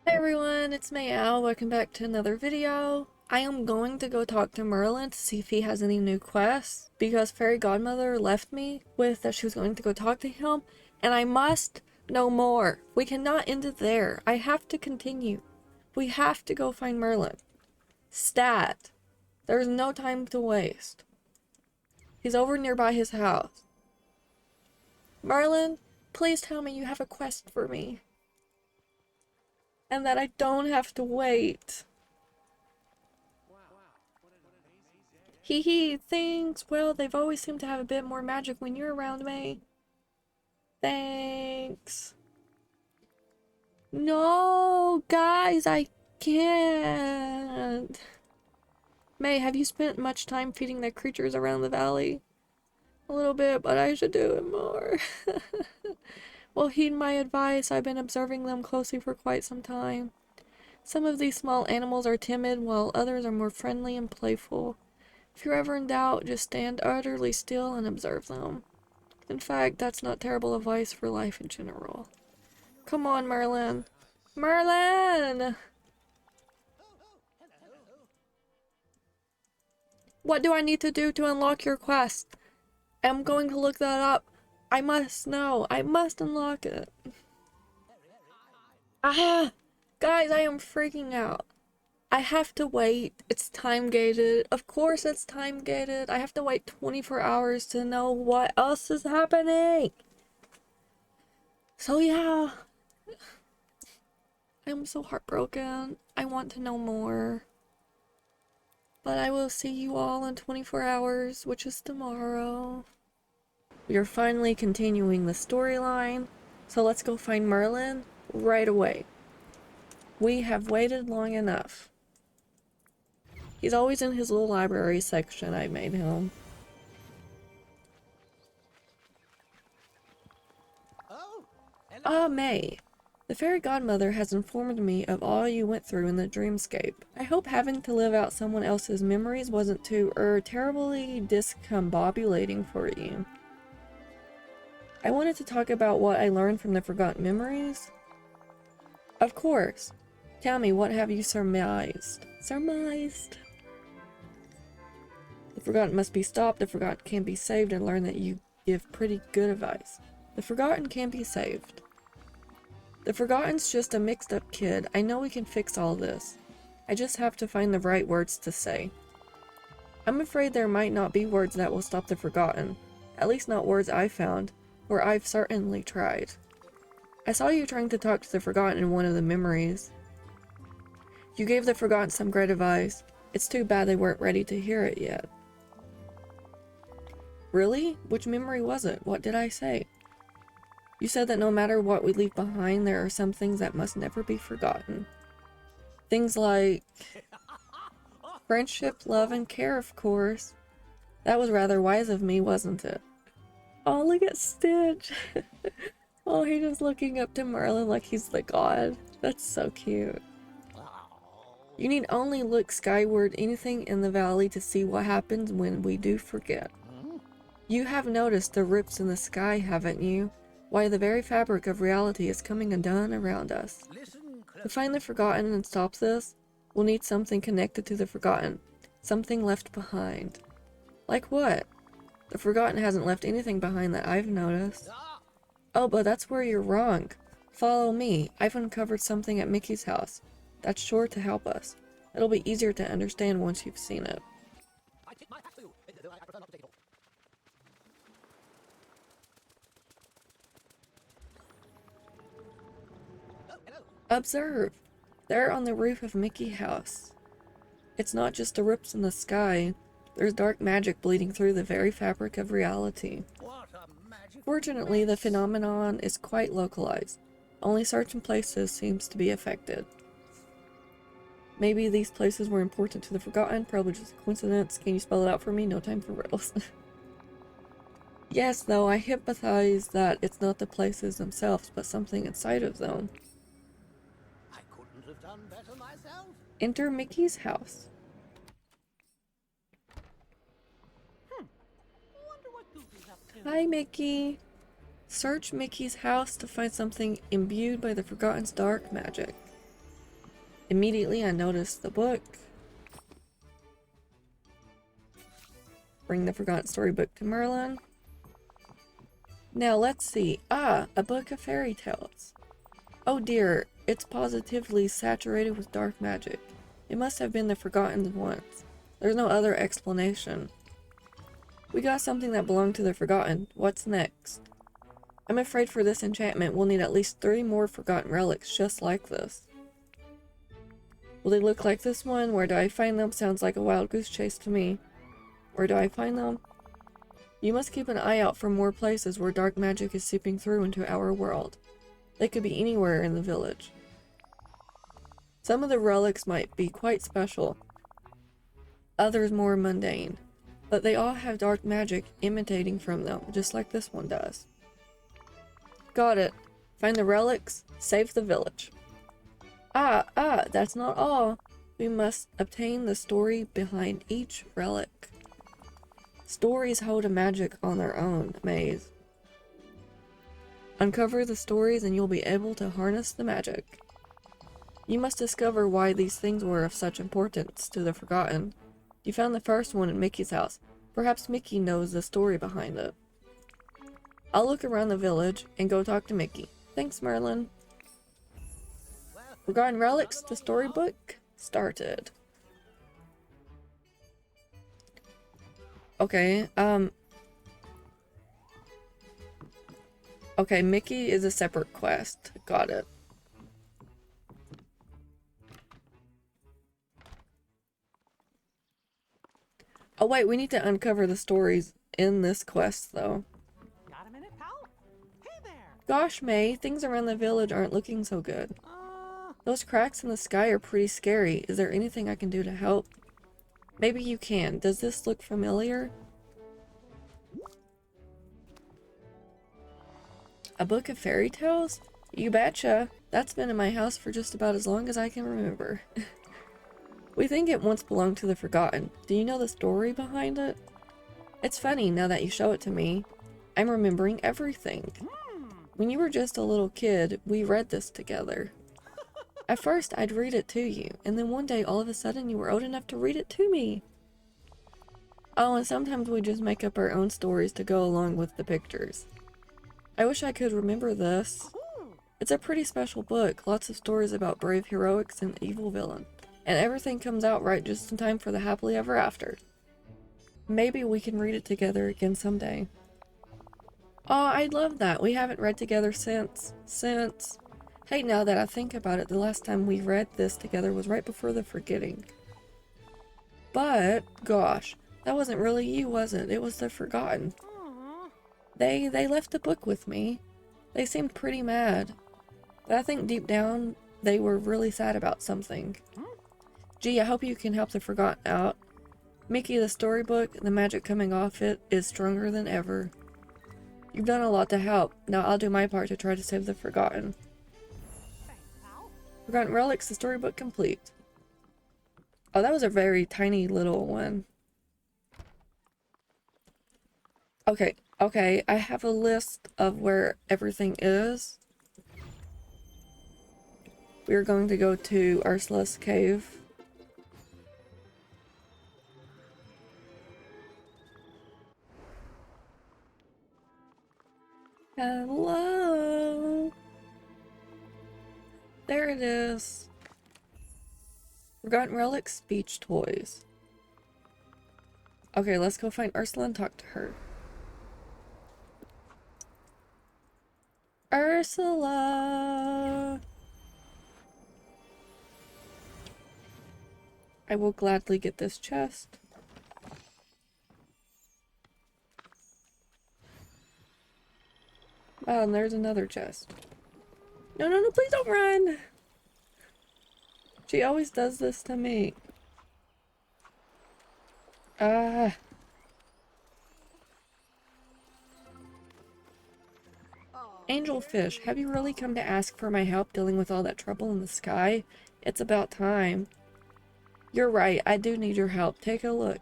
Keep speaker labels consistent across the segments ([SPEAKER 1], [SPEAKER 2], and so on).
[SPEAKER 1] Hey everyone, it's Mayal. Welcome back to another video. I am going to go talk to Merlin to see if he has any new quests because Fairy Godmother left me with that she was going to go talk to him and I must know more. We cannot end it there. I have to continue. We have to go find Merlin. Stat. There's no time to waste. He's over nearby his house. Merlin, please tell me you have a quest for me. And that I don't have to wait. Hee hee, thanks. Well, they've always seemed to have a bit more magic when you're around me. Thanks. No, guys, I can't. May, have you spent much time feeding the creatures around the valley? A little bit, but I should do it more. Well, heed my advice. I've been observing them closely for quite some time. Some of these small animals are timid, while others are more friendly and playful. If you're ever in doubt, just stand utterly still and observe them. In fact, that's not terrible advice for life in general. Come on, Merlin. Merlin! What do I need to do to unlock your quest? I'm going to look that up. I must know. I must unlock it. Ah! Guys, I am freaking out. I have to wait. It's time gated. Of course it's time gated. I have to wait 24 hours to know what else is happening. So yeah. I'm so heartbroken. I want to know more. But I will see you all in 24 hours, which is tomorrow. We are finally continuing the storyline. So let's go find Merlin right away. We have waited long enough. He's always in his little library section I made him. Ah, May. The fairy godmother has informed me of all you went through in the dreamscape. I hope having to live out someone else's memories wasn't too, terribly discombobulating for you. I wanted to talk about what I learned from the forgotten memories. Of course. Tell me, what have you surmised? Surmised? The forgotten must be stopped, the forgotten can be saved, and learn that you give pretty good advice. The forgotten can be saved. The forgotten's just a mixed up kid. I know we can fix all this. I just have to find the right words to say. I'm afraid there might not be words that will stop the forgotten. At least not words I've found, or I've certainly tried. I saw you trying to talk to the forgotten in one of the memories. You gave the forgotten some great advice. It's too bad they weren't ready to hear it yet. Really? Which memory was it? What did I say? You said that no matter what we leave behind, there are some things that must never be forgotten. Things like friendship, love, and care, of course. That was rather wise of me, wasn't it? Oh, look at Stitch! Oh, he's just looking up to Merlin like he's the god. That's so cute. You need only look skyward anything in the valley to see what happens when we do forget. You have noticed the rips in the sky, haven't you? Why, the very fabric of reality is coming undone around us. To find the forgotten and stop this, we'll need something connected to the forgotten. Something left behind. Like what? The forgotten hasn't left anything behind that I've noticed. Oh, but that's where you're wrong. Follow me. I've uncovered something at Mickey's house. That's sure to help us. It'll be easier to understand once you've seen it. Observe! There on the roof of Mickey's house. It's not just the rips in the sky. There's dark magic bleeding through the very fabric of reality. Fortunately, the phenomenon is quite localized. Only certain places seems to be affected. Maybe these places were important to the forgotten, probably just a coincidence. Can you spell it out for me? No time for riddles. Yes, though, I hypothesize that it's not the places themselves, but something inside of them.
[SPEAKER 2] I couldn't have done better myself.
[SPEAKER 1] Enter Mickey's house.
[SPEAKER 2] Wonder what Goofy's up to.
[SPEAKER 1] Hi, Mickey. Search Mickey's house to find something imbued by the Forgotten's dark magic. Immediately I noticed the book. Bring the Forgotten Storybook to Merlin. Now let's see. Ah, a book of fairy tales. Oh dear, it's positively saturated with dark magic. It must have been the Forgotten ones. There's no other explanation. We got something that belonged to the Forgotten. What's next? I'm afraid for this enchantment we'll need at least 3 more Forgotten relics just like this. Will they look like this one? Where do I find them? Sounds like a wild goose chase to me. Where do I find them? You must keep an eye out for more places where dark magic is seeping through into our world. They could be anywhere in the village. Some of the relics might be quite special, others more mundane, but they all have dark magic emanating from them, just like this one does. Got it. Find the relics, save the village. That's not all. We must obtain the story behind each relic. Stories hold a magic on their own, Maze. Uncover the stories and you'll be able to harness the magic. You must discover why these things were of such importance to the Forgotten. You found the first one in Mickey's house. Perhaps Mickey knows the story behind it. I'll look around the village and go talk to Mickey. Thanks, Merlin. Forgotten Relics, the storybook, started. Okay, okay, Mickey is a separate quest. Got it. Oh wait, we need to uncover the stories in this quest, though.
[SPEAKER 2] Got a minute, pal? Hey there!
[SPEAKER 1] Gosh, May, things around the village aren't looking so good. Those cracks in the sky are pretty scary. Is there anything I can do to help? Maybe you can. Does this look familiar? A book of fairy tales? You betcha. That's been in my house for just about as long as I can remember. We think it once belonged to the Forgotten. Do you know the story behind it? It's funny now that you show it to me. I'm remembering everything. When you were just a little kid, we read this together. At first, I'd read it to you, and then one day, all of a sudden, you were old enough to read it to me. Oh, and sometimes we just make up our own stories to go along with the pictures. I wish I could remember this. It's a pretty special book, lots of stories about brave heroics and evil villain, and everything comes out right just in time for the happily ever after. Maybe we can read it together again someday. Oh, I'd love that. We haven't read together since. Hey, now that I think about it, the last time we read this together was right before the forgetting. But, gosh, that wasn't really you, was it? It was the Forgotten. They left the book with me. They seemed pretty mad. But I think deep down, they were really sad about something. Gee, I hope you can help the Forgotten out. Mickey, the storybook, the magic coming off it is stronger than ever. You've done a lot to help. Now I'll do my part to try to save the Forgotten. Forgotten Relics, the storybook complete. Oh, that was a very tiny little one. Okay, I have a list of where everything is. We're going to go to Ursula's cave. Hello! There it is. Forgotten Relics, Beach Toys. Okay, let's go find Ursula and talk to her. Ursula! I will gladly get this chest. Oh, and there's another chest. No, please don't run! She always does this to me. Angelfish, have you really come to ask for my help dealing with all that trouble in the sky? It's about time. You're right, I do need your help. Take a look.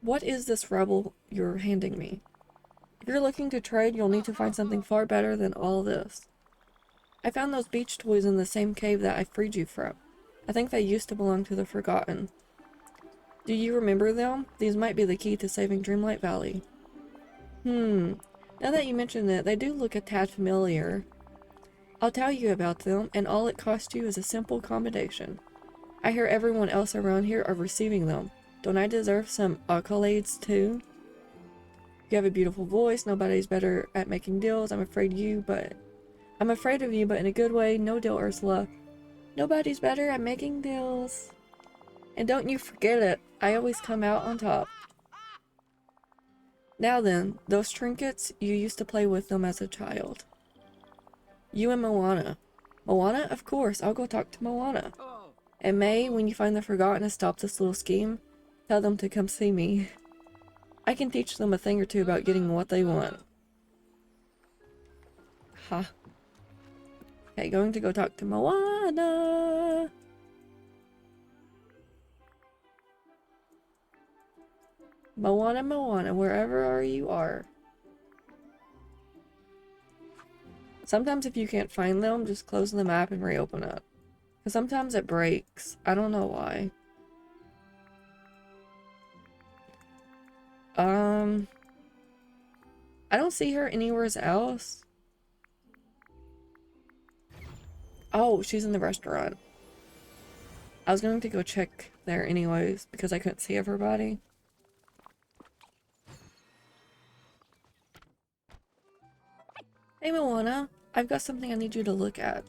[SPEAKER 1] What is this rubble you're handing me? If you're looking to trade, you'll need to find something far better than all this. I found those beach toys in the same cave that I freed you from. I think they used to belong to the Forgotten. Do you remember them? These might be the key to saving Dreamlight Valley. Now that you mention it, they do look a tad familiar. I'll tell you about them, and all it costs you is a simple accommodation. I hear everyone else around here are receiving them. Don't I deserve some accolades too? You have a beautiful voice, nobody's better at making deals. I'm afraid of you, but in a good way. No deal, Ursula. Nobody's better at making deals. And don't you forget it, I always come out on top. Now then, those trinkets, you used to play with them as a child. You and Moana. Moana? Of course, I'll go talk to Moana. And May, when you find the Forgotten to stop this little scheme, tell them to come see me. I can teach them a thing or two about getting what they want. Ha. Okay, going to go talk to Moana. Moana, Moana, wherever you are. Sometimes if you can't find them, just close the map and reopen it. Because sometimes it breaks. I don't know why. I don't see her anywhere else. Oh, she's in the restaurant. I was going to go check there anyways because I couldn't see everybody. Hey Moana, I've got something I need you to look at.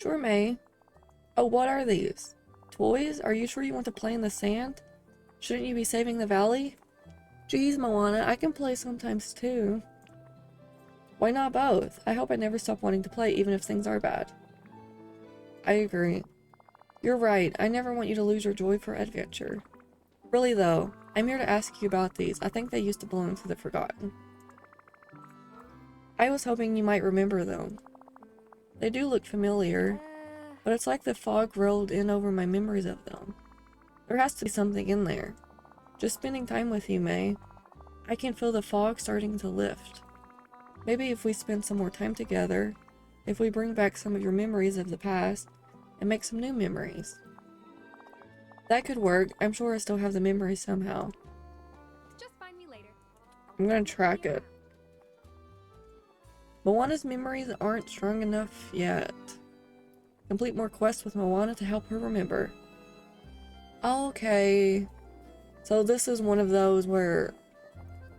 [SPEAKER 1] Sure, May. Oh, what are these? Toys? Are you sure you want to play in the sand? Shouldn't you be saving the valley? Geez, Moana, I can play sometimes too. Why not both? I hope I never stop wanting to play even if things are bad. I agree. You're right, I never want you to lose your joy for adventure. Really though, I'm here to ask you about these. I think they used to belong to the Forgotten. I was hoping you might remember them. They do look familiar, but it's like the fog rolled in over my memories of them. There has to be something in there. Just spending time with you, May. I can feel the fog starting to lift. Maybe if we spend some more time together, if we bring back some of your memories of the past, and make some new memories. That could work. I'm sure I still have the memories somehow.
[SPEAKER 3] Just find me later.
[SPEAKER 1] I'm gonna track it. Moana's memories aren't strong enough yet. Complete more quests with Moana to help her remember. Okay. So this is one of those where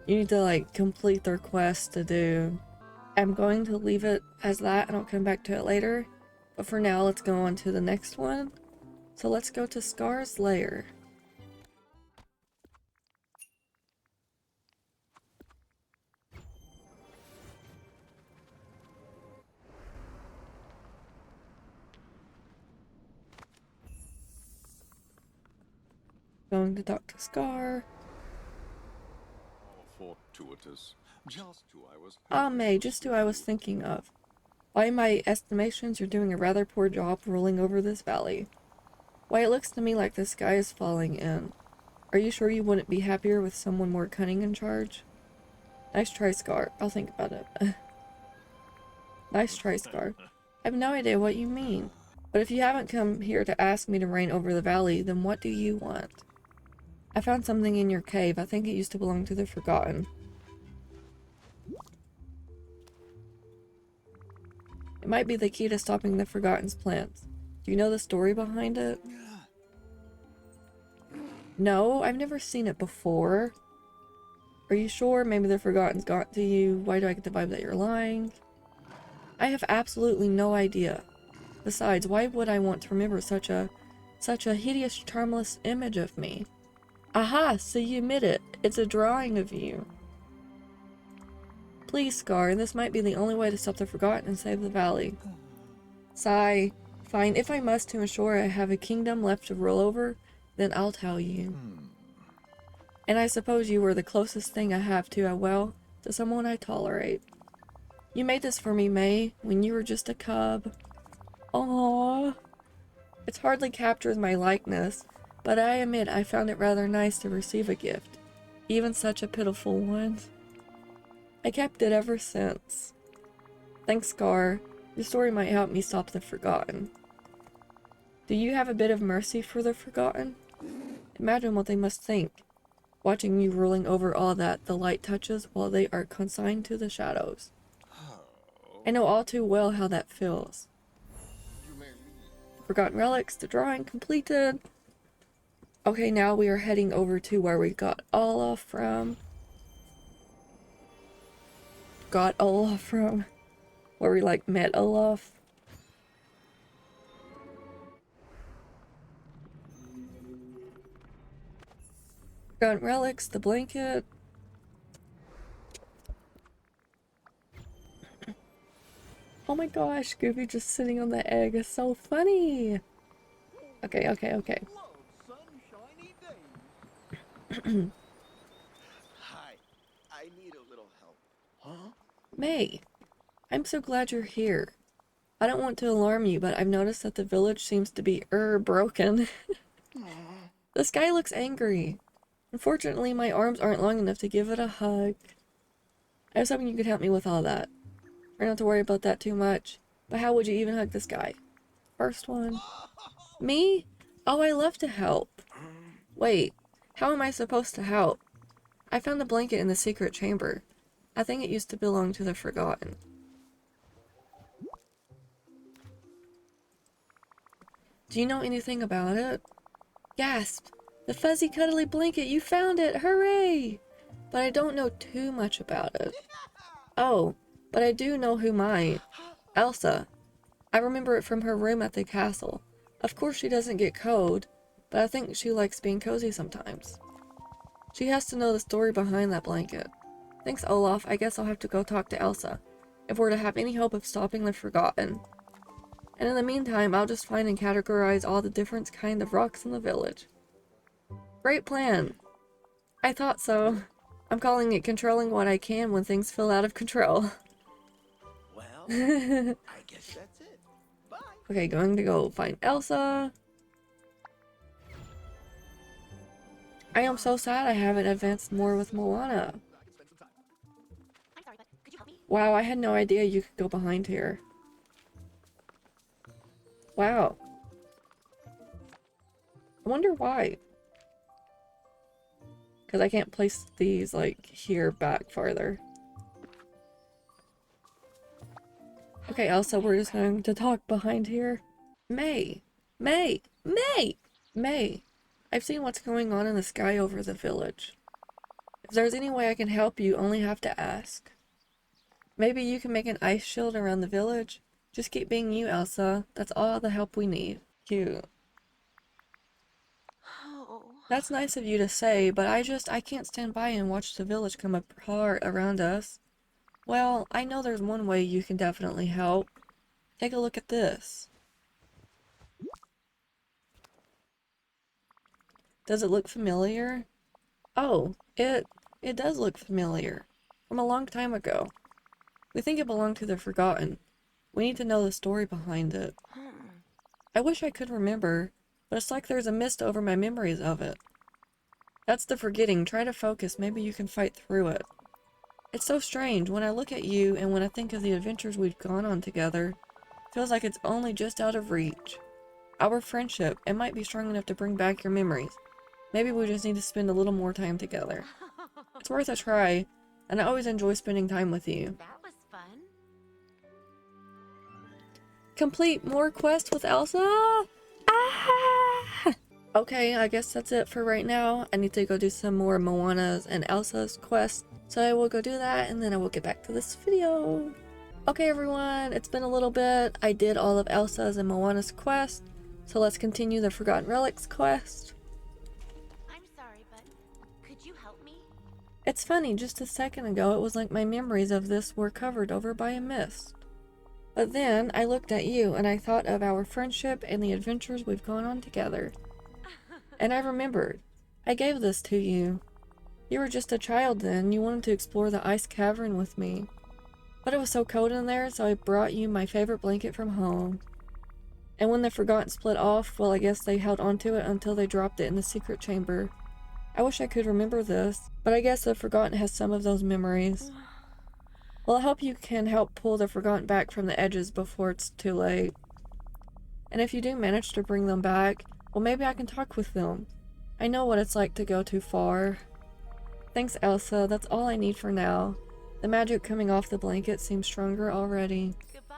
[SPEAKER 1] you need to like complete their quest to do. I'm going to leave it as that and I'll come back to it later. But for now, let's go on to the next one. So let's go to Scar's Lair. Going to talk to Scar.
[SPEAKER 4] Fortuitous. Just who I was.
[SPEAKER 1] Ah, May, just who I was thinking of. By my estimations, you're doing a rather poor job ruling over this valley. Why, it looks to me like the sky is falling in. Are you sure you wouldn't be happier with someone more cunning in charge? Nice try, Scar. I'll think about it. Nice try, Scar. I have no idea what you mean. But if you haven't come here to ask me to reign over the valley, then what do you want? I found something in your cave. I think it used to belong to the Forgotten. It might be the key to stopping the Forgotten's plans. Do you know the story behind it? No, I've never seen it before. Are you sure? Maybe the Forgotten's got to you. Why do I get the vibe that you're lying? I have absolutely no idea. Besides, why would I want to remember such a hideous, charmless image of me? Aha, so you admit it. It's a drawing of you. Please, Scar, this might be the only way to stop the Forgotten and save the valley. Sigh. Fine, if I must to ensure I have a kingdom left to rule over, then I'll tell you. And I suppose you were the closest thing I have to someone I tolerate. You made this for me, May, when you were just a cub. Aww. It hardly captures my likeness, but I admit I found it rather nice to receive a gift, even such a pitiful one. I kept it ever since. Thanks, Scar. Your story might help me stop the Forgotten. Do you have a bit of mercy for the Forgotten? Imagine what they must think, watching you rolling over all that the light touches while they are consigned to the shadows. I know all too well how that feels. Forgotten Relics, the drawing completed. Okay, now we are heading over to where we got Olaf from. Where we like met Olaf. Forgotten Relics, the blanket. Oh my gosh, Goofy just sitting on the egg is so funny. Okay.
[SPEAKER 2] Hi, I need a little help. Huh?
[SPEAKER 1] May, I'm so glad you're here. I don't want to alarm you, but I've noticed that the village seems to be broken. The sky looks angry. Unfortunately, my arms aren't long enough to give it a hug. I was hoping you could help me with all that. Try not to worry about that too much. But how would you even hug this guy? First one. Me? Oh, I love to help. Wait, how am I supposed to help? I found a blanket in the secret chamber. I think it used to belong to the Forgotten. Do you know anything about it? Gasp! The fuzzy cuddly blanket, you found it! Hooray! But I don't know too much about it. Oh, but I do know who might. Elsa. I remember it from her room at the castle. Of course she doesn't get cold, but I think she likes being cozy sometimes. She has to know the story behind that blanket. Thanks, Olaf. I guess I'll have to go talk to Elsa, if we're to have any hope of stopping the Forgotten. And in the meantime, I'll just find and categorize all the different kind of rocks in the village. Great plan. I thought so. I'm calling it controlling what I can when things feel out of control.
[SPEAKER 2] Well, I guess that's it. Bye.
[SPEAKER 1] Okay, going to go find Elsa. I am so sad I haven't advanced more with Moana.
[SPEAKER 3] I'm sorry, but could you help me?
[SPEAKER 1] Wow, I had no idea you could go behind here. Wow. I wonder why. Because I can't place these, like, here back farther. Okay, Elsa, we're just going to talk behind here. May! I've seen what's going on in the sky over the village. If there's any way I can help you, only have to ask. Maybe you can make an ice shield around the village? Just keep being you, Elsa. That's all the help we need. Cute.
[SPEAKER 3] Oh.
[SPEAKER 1] That's nice of you to say, but I can't stand by and watch the village come apart around us. Well, I know there's one way you can definitely help. Take a look at this. Does it look familiar? Oh, it does look familiar. From a long time ago. We think it belonged to the Forgotten. We need to know the story behind it. I wish I could remember, but it's like there's a mist over my memories of it. That's the forgetting. Try to focus. Maybe you can fight through it. It's so strange. When I look at you and when I think of the adventures we've gone on together, it feels like it's only just out of reach. Our friendship, it might be strong enough to bring back your memories. Maybe we just need to spend a little more time together. It's worth a try, and I always enjoy spending time with you.
[SPEAKER 3] That was fun.
[SPEAKER 1] Complete more quests with Elsa? Ah! Okay, I guess that's it for right now. I need to go do some more Moana's and Elsa's quests. So I will go do that and then I will get back to this video. Okay everyone, it's been a little bit. I did all of Elsa's and Moana's quest. So let's continue the Forgotten Relics quest.
[SPEAKER 3] I'm sorry, but could you help me?
[SPEAKER 1] It's funny, just a second ago it was like my memories of this were covered over by a mist. But then I looked at you and I thought of our friendship and the adventures we've gone on together. And I remembered. I gave this to you. You were just a child then. You wanted to explore the ice cavern with me. But it was so cold in there, so I brought you my favorite blanket from home. And when the Forgotten split off, well, I guess they held onto it until they dropped it in the secret chamber. I wish I could remember this, but I guess the Forgotten has some of those memories. Well, I hope you can help pull the Forgotten back from the edges before it's too late. And if you do manage to bring them back, well, maybe I can talk with them. I know what it's like to go too far. Thanks, Elsa. That's all I need for now. The magic coming off the blanket seems stronger already.
[SPEAKER 3] Goodbye.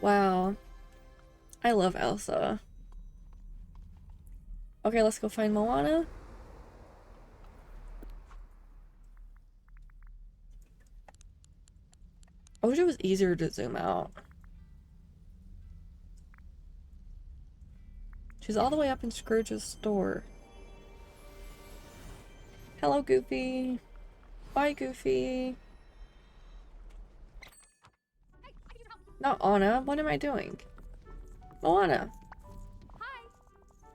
[SPEAKER 1] Wow. I love Elsa. Okay, let's go find Moana. I wish it was easier to zoom out. She's all the way up in Scrooge's store. Hello, Goofy. Bye, Goofy. Not Anna. What am I doing? Moana.
[SPEAKER 3] Hi.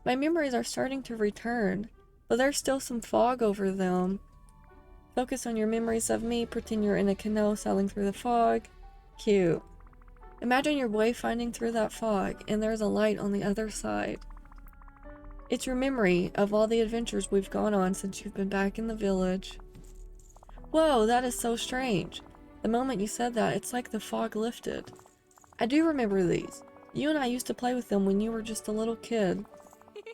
[SPEAKER 1] My memories are starting to return, but there's still some fog over them. Focus on your memories of me. Pretend you're in a canoe sailing through the fog. Cute. Imagine you're wayfinding through that fog, and there's a light on the other side. It's your memory of all the adventures we've gone on since you've been back in the village. Whoa, that is so strange. The moment you said that, it's like the fog lifted. I do remember these. You and I used to play with them when you were just a little kid.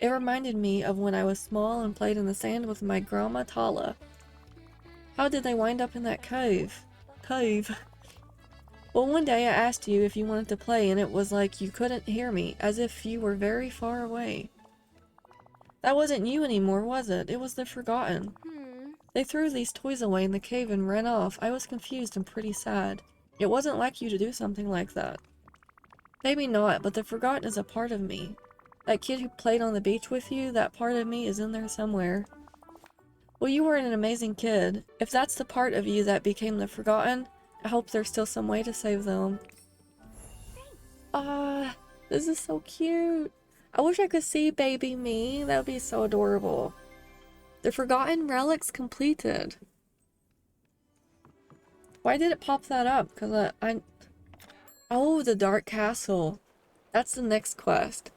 [SPEAKER 1] It reminded me of when I was small and played in the sand with my grandma Tala. How did they wind up in that cave? Well, one day I asked you if you wanted to play and it was like you couldn't hear me, as if you were very far away. That wasn't you anymore, was it? It was the Forgotten. They threw these toys away in the cave and ran off. I was confused and pretty sad. It wasn't like you to do something like that. Maybe not, but the Forgotten is a part of me. That kid who played on the beach with you, that part of me is in there somewhere. Well, you were an amazing kid. If that's the part of you that became the Forgotten, I hope there's still some way to save them. Ah, this is so cute. I wish I could see baby me. That would be so adorable. The Forgotten Relics completed. Why did it pop that up? Because Oh, the Dark Castle. That's the next quest.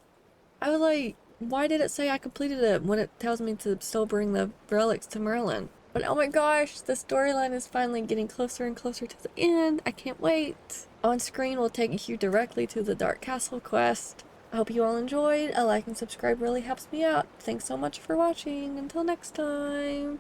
[SPEAKER 1] I was like, why did it say I completed it when it tells me to still bring the relics to Merlin? But oh my gosh, the storyline is finally getting closer and closer to the end. I can't wait. On screen will take you directly to the Dark Castle quest. I hope you all enjoyed. A like and subscribe really helps me out. Thanks so much for watching. Until next time.